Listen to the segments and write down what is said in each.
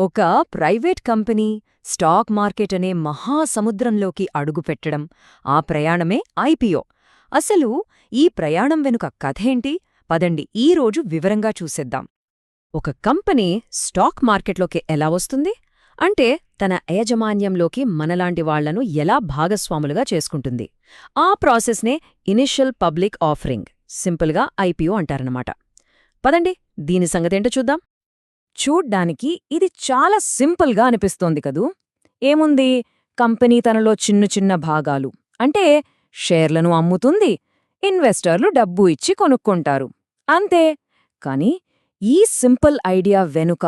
ఒక private company stock market అనే మహాసముద్రంలోకి అడుగుపెట్టడం, ఆ ప్రయాణమే ఐపీఓ. అసలు ఈ ప్రయాణం వెనుక కథేంటి? పదండి ఈరోజు వివరంగా చూసేద్దాం. ఒక కంపెనీ స్టాక్ మార్కెట్లోకి ఎలా వస్తుంది? అంటే తన యాజమాన్యంలోకి మనలాంటి వాళ్లను ఎలా భాగస్వాములుగా చేసుకుంటుంది. ఆ ప్రాసెస్నే ఇనిషియల్ పబ్లిక్ ఆఫరింగ్, సింపుల్గా ఐపీఓ అంటారన్నమాట. పదండి దీని సంగతేంటో చూద్దాం. చూడ్డానికి ఇది చాలా సింపుల్గా అనిపిస్తోంది కదూ. ఏముంది, కంపెనీ తనలో చిన్న చిన్న భాగాలు అంటే షేర్లను అమ్ముతుంది, ఇన్వెస్టర్లు డబ్బు ఇచ్చి కొనుక్కుంటారు, అంతే. కాని ఈ సింపుల్ ఐడియా వెనుక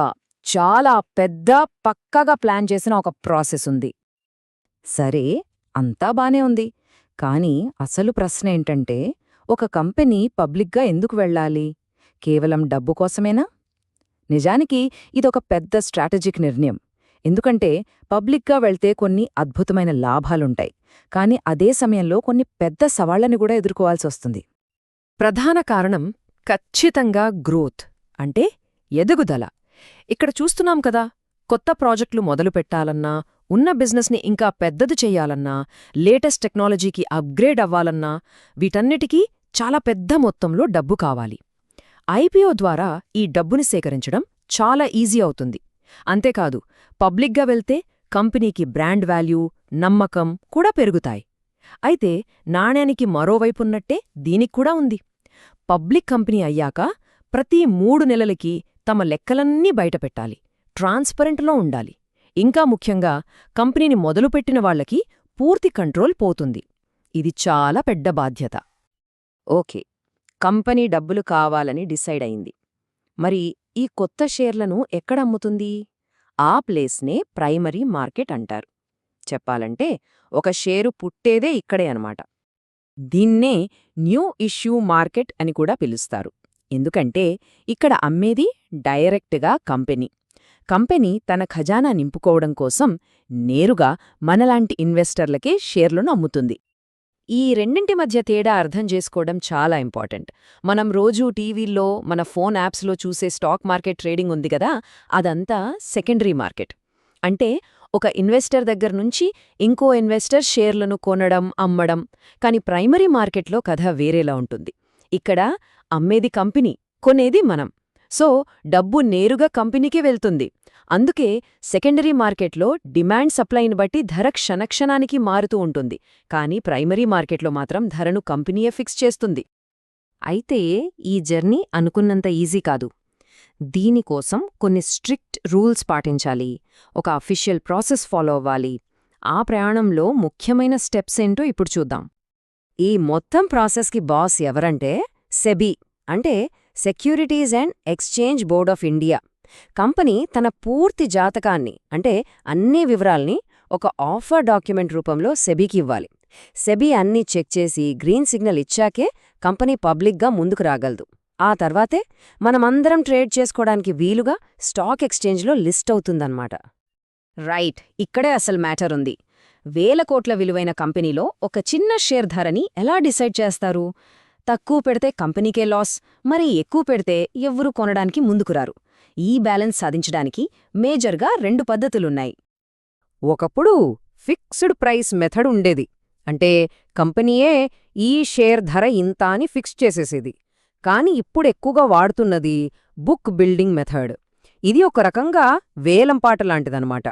చాలా పెద్ద, పక్కగా ప్లాన్ చేసిన ఒక ప్రాసెస్ ఉంది. సరే, అంతా బానే ఉంది. కాని అసలు ప్రశ్న ఏంటంటే, ఒక కంపెనీ పబ్లిక్గా ఎందుకు వెళ్ళాలి? కేవలం డబ్బు కోసమేనా? నిజానికి ఇదొక పెద్ద స్ట్రాటజిక్ నిర్ణయం. ఎందుకంటే పబ్లిక్గా వెళ్తే కొన్ని అద్భుతమైన లాభాలుంటాయి, కాని అదే సమయంలో కొన్ని పెద్ద సవాళ్లని కూడా ఎదుర్కోవాల్సొస్తుంది. ప్రధాన కారణం ఖచ్చితంగా గ్రోత్, అంటే ఎదుగుదల. ఇక్కడ చూస్తున్నాం కదా, కొత్త ప్రాజెక్టులు మొదలుపెట్టాలన్నా, ఉన్న బిజినెస్ని ఇంకా పెద్దది చెయ్యాలన్నా, లేటెస్ట్ టెక్నాలజీకి అప్గ్రేడ్ అవ్వాలన్నా, వీటన్నిటికీ చాలా పెద్ద మొత్తంలో డబ్బు కావాలి. ఐపీఓ ద్వారా ఈ డబ్బుని సేకరించడం చాలా ఈజీ అవుతుంది. అంతేకాదు, పబ్లిక్గా వెళ్తే కంపెనీకి బ్రాండ్ వాల్యూ, నమ్మకం కూడా పెరుగుతాయి. అయితే నాణ్యానికి మరోవైపున్నట్టే దీనిక్కూడా ఉంది. పబ్లిక్ కంపెనీ అయ్యాక ప్రతి 3 నెలలకి తమ లెక్కలన్నీ బయటపెట్టాలి, ట్రాన్స్పరెంట్లో ఉండాలి. ఇంకా ముఖ్యంగా కంపెనీని మొదలుపెట్టిన వాళ్లకి పూర్తి కంట్రోల్ పోతుంది. ఇది చాలా పెద్ద బాధ్యత. ఓకే, కంపెనీ డబ్బులు కావాలని డిసైడ్ అయింది. మరి ఈ కొత్త షేర్లను ఎక్కడమ్ముతుంది? ఆ ప్లేస్నే ప్రైమరీ మార్కెట్ అంటారు. చెప్పాలంటే ఒక షేరు పుట్టేదే ఇక్కడే అన్నమాట. దీన్నే న్యూ ఇష్యూ మార్కెట్ అని కూడా పిలుస్తారు. ఎందుకంటే ఇక్కడ అమ్మేది డైరెక్ట్గా కంపెనీ తన ఖజానా నింపుకోవడం కోసం నేరుగా మనలాంటి ఇన్వెస్టర్లకే షేర్లను అమ్ముతుంది. ఈ రెండింటి మధ్య తేడా అర్థం చేసుకోవడం చాలా ఇంపార్టెంట్. మనం రోజూ టీవీల్లో, మన ఫోన్ యాప్స్లో చూసే స్టాక్ మార్కెట్ ట్రేడింగ్ ఉంది కదా, అదంతా సెకండరీ మార్కెట్. అంటే ఒక ఇన్వెస్టర్ దగ్గర్నుంచి ఇంకో ఇన్వెస్టర్ షేర్లను కొనడం, అమ్మడం. కాని ప్రైమరీ మార్కెట్లో కథ వేరేలా ఉంటుంది. ఇక్కడ అమ్మేది కంపెనీ, కొనేది మనం. సో డబ్బు నేరుగా కంపెనీకే వెళ్తుంది. అందుకే సెకండరీ మార్కెట్లో డిమాండ్ సప్లైని బట్టి ధర క్షణక్షణానికి మారుతూ ఉంటుంది. కానీ ప్రైమరీ మార్కెట్లో మాత్రం ధరను కంపెనీయే ఫిక్స్ చేస్తుంది. అయితే ఈ జర్నీ అనుకున్నంత ఈజీ కాదు. దీనికోసం కొన్ని స్ట్రిక్ట్ రూల్స్ పాటించాలి, ఒక అఫీషియల్ ప్రాసెస్ ఫాలో అవ్వాలి. ఆ ప్రయాణంలో ముఖ్యమైన స్టెప్స్ ఏంటో ఇప్పుడు చూద్దాం. ఈ మొత్తం ప్రాసెస్కి బాస్ ఎవరంటే సెబీ, అంటే securities and exchange board of India. Company తన పూర్తి జాతకాన్ని, అంటే అన్ని వివరాల్ని ఒక ఆఫర్ డాక్యుమెంట్ రూపంలో సెబీకి ఇవ్వాలి. సెబీ అన్నీ చెక్ చేసి గ్రీన్ సిగ్నల్ ఇచ్చాకే కంపెనీ పబ్లిక్గా ముందుకు రాగలదు. ఆ తర్వాతే మనమందరం ట్రేడ్ చేసుకోవడానికి వీలుగా స్టాక్ ఎక్స్చేంజ్లో లిస్ట్ అవుతుందన్నమాట. రైట్, ఇక్కడే అసలు మ్యాటర్ ఉంది. 1000 కోట్ల విలువైన కంపెనీలో ఒక చిన్న షేర్ ధరని ఎలా డిసైడ్ చేస్తారు? తక్కువ పెడితే కంపెనీకే లాస్, మరి ఎక్కువ పెడితే ఎవ్వరూ కొనడానికి ముందుకురారు. ఈ బ్యాలెన్స్ సాధించడానికి మేజర్గా 2 పద్ధతులున్నాయి. ఒకప్పుడు ఫిక్స్డ్ ప్రైస్ మెథడ్ ఉండేది. అంటే కంపెనీయే ఈ షేర్ ధర ఇంత అని ఫిక్స్ చేసేసేది. కాని ఇప్పుడెక్కువగా వాడుతున్నది బుక్ బిల్డింగ్ మెథడ్. ఇది ఒక రకంగా వేలంపాటలాంటిదన్నమాట.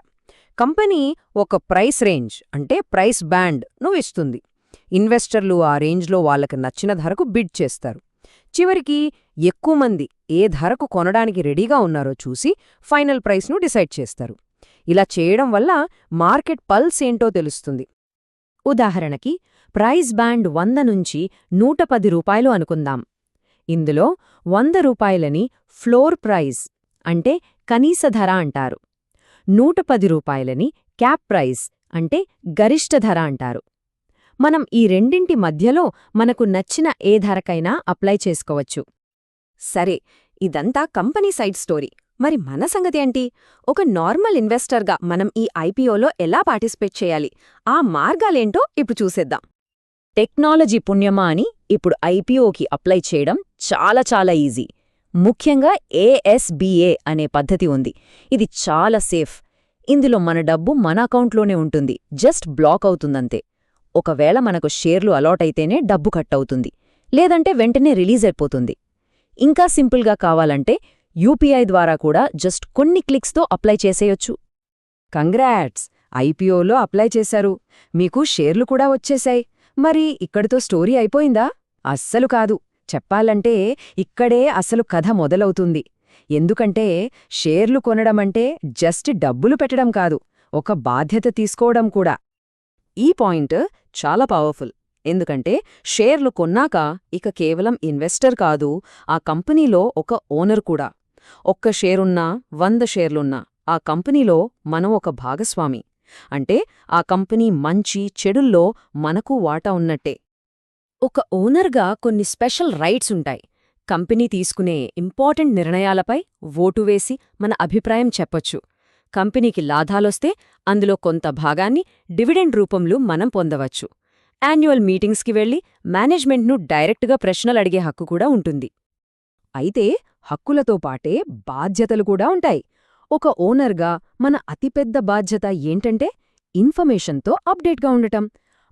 కంపెనీ ఒక ప్రైస్ రేంజ్, అంటే ప్రైస్ బ్యాండ్ ను ఇస్తుంది. ఇన్వెస్టర్లు ఆ రేంజ్లో వాళ్లకు నచ్చిన ధరకు బిడ్ చేస్తారు. చివరికి ఎక్కువ మంది ఏ ధరకు కొనడానికి రెడీగా ఉన్నారో చూసి ఫైనల్ ప్రైస్ను డిసైడ్ చేస్తారు. ఇలా చేయడం వల్ల మార్కెట్ పల్స్ ఏంటో తెలుస్తుంది. ఉదాహరణకి ప్రైస్ బ్యాండ్ 100 నుంచి 110 రూపాయలు అనుకుందాం. ఇందులో 100 రూపాయలని ఫ్లోర్ ప్రైస్, అంటే కనీస ధర అంటారు. 110 రూపాయలని క్యాప్ ప్రైస్, అంటే గరిష్ట ధర అంటారు. మనం ఈ రెండింటి మధ్యలో మనకు నచ్చిన ఏ ధరకైనా అప్లై చేసుకోవచ్చు. సరే, ఇదంతా కంపెనీ సైడ్ స్టోరీ. మరి మన సంగతి ఏంటి? ఒక నార్మల్ ఇన్వెస్టర్గా మనం ఈ ఐపీఓలో ఎలా పార్టిసిపేట్ చేయాలి? ఆ మార్గాలేంటో ఇప్పుడు చూసేద్దాం. టెక్నాలజీ పుణ్యమా అని ఇప్పుడు ఐపీఓకి అప్లై చేయడం చాలా ఈజీ. ముఖ్యంగా ఏఎస్బీఏ అనే పద్ధతి ఉంది. ఇది చాలా సేఫ్. ఇందులో మన డబ్బు మన అకౌంట్లోనే ఉంటుంది, జస్ట్ బ్లాక్ అవుతుందంతే. ఒకవేళ మనకు షేర్లు అలాట్ అయితేనే డబ్బు కట్ అవుతుంది, లేదంటే వెంటనే రిలీజ్ అయిపోతుంది. ఇంకా సింపుల్గా కావాలంటే యూపీఐ ద్వారా కూడా జస్ట్ కొన్ని క్లిక్స్తో అప్లై చేసేయొచ్చు. కంగ్రాట్స్! ఐపీఓలో అప్లై చేశారు, మీకు షేర్లు కూడా వచ్చేశాయి. మరి ఇక్కడితో స్టోరీ అయిపోయిందా? అస్సలు కాదు. చెప్పాలంటే ఇక్కడే అసలు కథ మొదలవుతుంది. ఎందుకంటే షేర్లు కొనడమంటే జస్ట్ డబ్బులు పెట్టడం కాదు, ఒక బాధ్యత తీసుకోవడం కూడా. ఈ పాయింట్ చాలా పవర్ఫుల్. ఎందుకంటే షేర్లు కొన్నాక ఇక కేవలం ఇన్వెస్టర్ కాదు, ఆ కంపెనీలో ఒక ఓనర్ కూడా. ఒక్క షేరున్నా 100 షేర్లున్నా ఆ కంపెనీలో మనం ఒక భాగస్వామి. అంటే ఆ కంపెనీ మంచి చెడుల్లో మనకు వాటా ఉన్నట్టే. ఒక ఓనర్గా కొన్ని స్పెషల్ రైట్స్ ఉంటాయి. కంపెనీ తీసుకునే ఇంపార్టెంట్ నిర్ణయాలపై ఓటు వేసి మన అభిప్రాయం చెప్పొచ్చు. కంపెనీకి లాభాలొస్తే అందులో కొంత భాగాన్ని డివిడెండ్ రూపంలో మనం పొందవచ్చు. యాన్యువల్ మీటింగ్స్కి వెళ్లి మేనేజ్మెంట్ను డైరెక్ట్గా ప్రశ్నలడిగే హక్కు కూడా ఉంటుంది. అయితే హక్కులతో పాటే బాధ్యతలు కూడా ఉంటాయి. ఒక ఓనర్గా మన అతిపెద్ద బాధ్యత ఏంటంటే ఇన్ఫర్మేషన్తో అప్డేట్గా ఉండటం.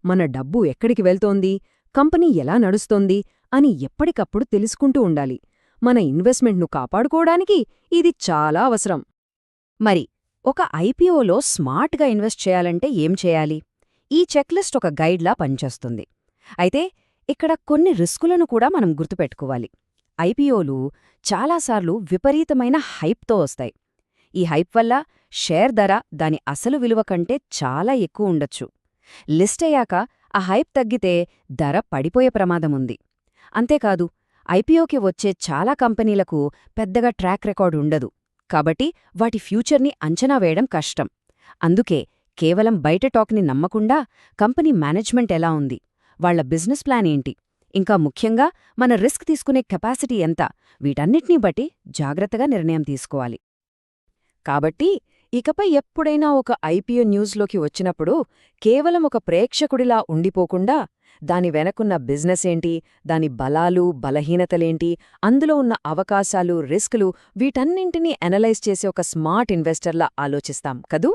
మన డబ్బు ఎక్కడికి వెళ్తోంది, కంపెనీ ఎలా నడుస్తోంది అని ఎప్పటికప్పుడు తెలుసుకుంటూ ఉండాలి. మన ఇన్వెస్ట్మెంట్ను కాపాడుకోవడానికి ఇది చాలా అవసరం. మరి ఒక ఐపీఓలో స్మార్ట్గా ఇన్వెస్ట్ చేయాలంటే ఏం చేయాలి? ఈ చెక్లిస్ట్ ఒక గైడ్లా పనిచేస్తుంది. అయితే ఇక్కడ కొన్ని రిస్కులను కూడా మనం గుర్తుపెట్టుకోవాలి. ఐపీఓలు చాలాసార్లు విపరీతమైన హైప్తో వస్తాయి. ఈ హైప్ వల్ల షేర్ ధర దాని అసలు విలువ కంటే చాలా ఎక్కువ ఉండొచ్చు. లిస్ట్ అయ్యాక ఆ హైప్ తగ్గితే ధర పడిపోయే ప్రమాదముంది. అంతేకాదు, ఐపీఓకి వచ్చే చాలా కంపెనీలకు పెద్దగా ట్రాక్ రికార్డు ఉండదు. కాబట్టి వాటి ఫ్యూచర్ని అంచనా వేయడం కష్టం. అందుకే కేవలం బయట టాక్ని నమ్మకుండా కంపెనీ మేనేజ్మెంట్ ఎలా ఉంది, వాళ్ల బిజినెస్ ప్లాన్ ఏంటి, ఇంకా ముఖ్యంగా మన రిస్క్ తీసుకునే కెపాసిటీ ఎంత, వీటన్నిటినీ బట్టి జాగ్రత్తగా నిర్ణయం తీసుకోవాలి. కాబట్టి ఇకపై ఎప్పుడైనా ఒక ఐపీఓ న్యూస్లోకి వచ్చినప్పుడు కేవలం ఒక ప్రేక్షకుడిలా ఉండిపోకుండా దాని వెనకున్న బిజినెస్ ఏంటి, దాని బలాలు బలహీనతలేంటి, అందులో ఉన్న అవకాశాలు రిస్కులు వీటన్నింటినీ అనలైజ్ చేసే ఒక స్మార్ట్ ఇన్వెస్టర్లా ఆలోచిస్తాం కదూ.